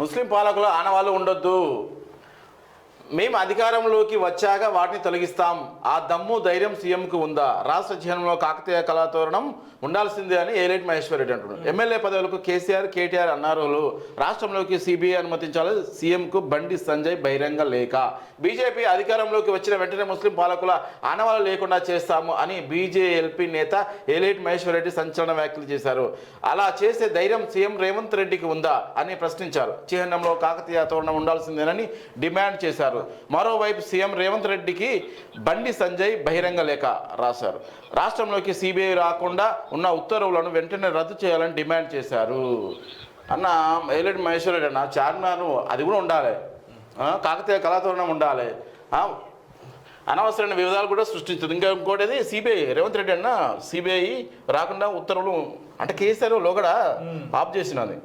ముస్లిం పాలకులు ఆనవాళ్ళు ఉండొద్దు, మేము అధికారంలోకి వచ్చాక వాటిని తొలగిస్తాం, ఆ దమ్ము ధైర్యం సీఎంకు ఉందా? రాష్ట్ర చిహ్నంలో కాకతీయ కళాతోరణం ఉండాల్సిందే అని ఏలేటి మహేశ్వర్ రెడ్డి అంటున్నారు. ఎమ్మెల్యే పదవులకు కేసీఆర్ కేటీఆర్ అన్నారు. రాష్ట్రంలోకి సిబిఐ అనుమతించాలి, సీఎంకు బండి సంజయ్ బహిరంగ లేఖ. బీజేపీ అధికారంలోకి వచ్చిన వెంటనే ముస్లిం పాలకుల ఆనవాళ్ళు లేకుండా చేస్తాము అని బీజేఎల్పీ నేత ఏలేటి మహేశ్వర్ రెడ్డి సంచలన వ్యాఖ్యలు చేశారు. అలా చేసే ధైర్యం సీఎం రేవంత్ రెడ్డికి ఉందా అని ప్రశ్నించారు. చిహ్నంలో కాకతీయ తోరణం ఉండాల్సిందేనని డిమాండ్ చేశారు. మరోవైపు సీఎం రేవంత్ రెడ్డికి బండి సంజయ్ బహిరంగ లేఖ రాశారు. రాష్ట్రంలోకి సిబిఐ రాకుండా ఉన్న ఉత్తర్వులను వెంటనే రద్దు చేయాలని డిమాండ్ చేశారు. అన్న ఏలేటి మహేశ్వర రెడ్డి అన్న, చార్మినార్ అది కూడా ఉండాలి, కాకతీయ కళాతోరణం ఉండాలి, అనవసరమైన వివాదాలు కూడా సృష్టించదు. ఇంకా ఇంకోటి సిబిఐ రేవంత్ రెడ్డి అన్న సిబిఐ రాకుండా ఉత్తర్వులు అంటే కేసీఆర్ లోగడ ఆఫ్ చేసినది,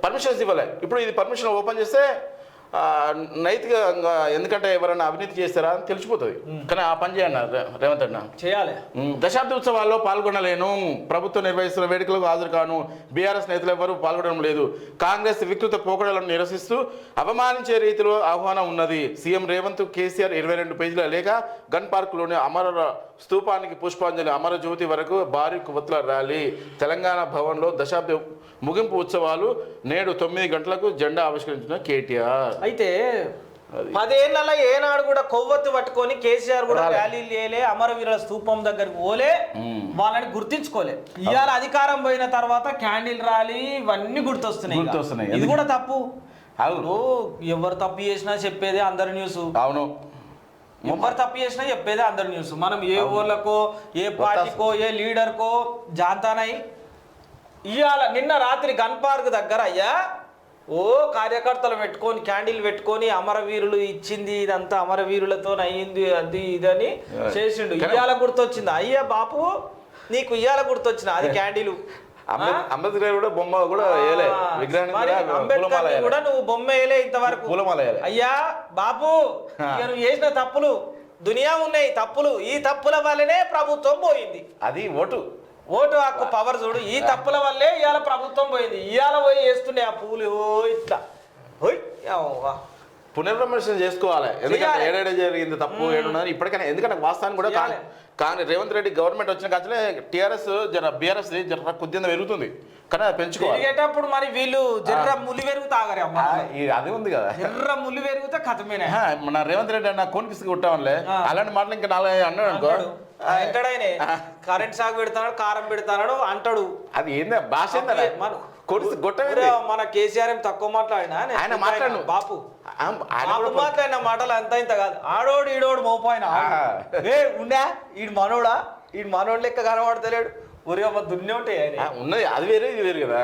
పర్మిషన్స్ ఇవ్వలే. ఇప్పుడు ఇది పర్మిషన్ ఓపెన్ చేస్తే నైతికంగా, ఎందుకంటే ఎవరైనా అవినీతి చేస్తారా అని తెలిసిపోతుంది. కానీ ఆ పని చేయండి రేవంత్ అన్న, చేయాలి. దశాబ్ది ఉత్సవాల్లో పాల్గొనలేను, ప్రభుత్వం నిర్వహిస్తున్న వేడుకలకు హాజరు కాను, బీఆర్ఎస్ నేతలు ఎవరూ పాల్గొనడం లేదు, కాంగ్రెస్ వికృత పోకడలను నిరసిస్తూ అవమానించే రీతిలో ఆహ్వానం ఉన్నది. సీఎం రేవంత్ కేసీఆర్ 22 పేజీల లేఖ. గన్ పార్క్లోని అమర స్తూపానికి పుష్పాంజలి, అమరజ్యోతి వరకు భారీ కొవ్వొత్తుల ర్యాలీ. తెలంగాణ భవన్లో దశాబ్ది ముగింపు ఉత్సవాలు. నేడు 9 గంటలకు జెండా ఆవిష్కరించిన కేటీఆర్. అయితే 10 ఏళ్లలో ఏనాడు కూడా కొవ్వొత్తి పట్టుకొని కేసీఆర్ కూడా ర్యాలీలు చేయలే, అమరవీరుల స్తూపం దగ్గరికి పోలే, వాళ్ళని గుర్తించుకోలే. ఇవాళ అధికారం పోయిన తర్వాత క్యాండిల్ ర్యాలీ ఇవన్నీ గుర్తొస్తున్నాయి. ఇది కూడా తప్పు. అవును, ఎవరు తప్పు చేసినా చెప్పేదే అందరి న్యూస్. అవును, ఎవరు తప్పు చేసినా చెప్పేదే అందరి న్యూస్. మనం ఏ ఊర్లకో ఏ పార్టీకో ఏ లీడర్కో జాంతానై. ఇవాళ నిన్న రాత్రి గన్ పార్క్ దగ్గర అయ్యా కార్యకర్తలు పెట్టుకొని క్యాండిల్ పెట్టుకొని అమరవీరులు ఇచ్చింది ఇదంతా అమరవీరులతో అయ్యింది అది ఇదని చేసిండు. ఇయ్యాల గుర్తొచ్చింది అయ్యా బాపు నీకు, ఇయ్యాల గుర్తొచ్చిన అది క్యాండిల్. అంబేద్కర్ కూడా బొమ్మ కూడా అంబేద్కర్ కూడా నువ్వు బొమ్మ వేయలే ఇంతవరకు. అయ్యా బాపు నువ్వు చేసిన తప్పులు దునియా ఉన్నాయి తప్పులు, ఈ తప్పుల వల్లనే ప్రభుత్వం పోయింది. అది ఓటు హక్కు పవర్ చూడు, ఈ తప్పుల వల్లే ఇవాళ ప్రభుత్వం పోయింది. ఇవాళ పోయి వేస్తుండే ఆ పూలు ఇట్లా పునర్విమర్శన చేసుకోవాలి. ఎందుకంటే ఏడేడే జరిగింది తప్పు ఏడున్నది ఇప్పటికైనా. ఎందుకంటే వాస్తవాన్ని కూడా కానీ రేవంత్ రెడ్డి గవర్నమెంట్ వచ్చిన కాచలే టీఆర్ఎస్ బీఆర్ఎస్ కొద్దిగా పెరుగుతుంది, కానీ అది పెంచుకోవాలి. మరి వీళ్ళు జర్ర ముళ్ళు పెరుగు తాగరే, అది ఉంది కదా, జర్ర ముళ్ళు పెరిగితే కథమేనా. మన రేవంత్ రెడ్డి అన్న కోనికిసి కొట్టామలే అలాంటి మాటలు ఇంకా 4 అన్నాడు అనుకో, అంటాడు కరెంట్ షాక్ పెడతాడు కారం పెడతాడు అంటాడు. అది ఏందా భాష మన కేసీఆర్ ఏం తక్కువ మాట్లాడినా ఆయన మాట్లాడు బాపు మాట్లాడిన మాటలు అంత ఇంత కాదు. ఆడోడు ఈడోడు మోపోయిన ఉండా ఈడు మనోడా, ఈడు మనోడు లెక్క కనబడతలేడు, ఒరే అమ్మ దున్నే ఉంటాయి ఉన్నది. అది వేరే ఇది వేరు కదా.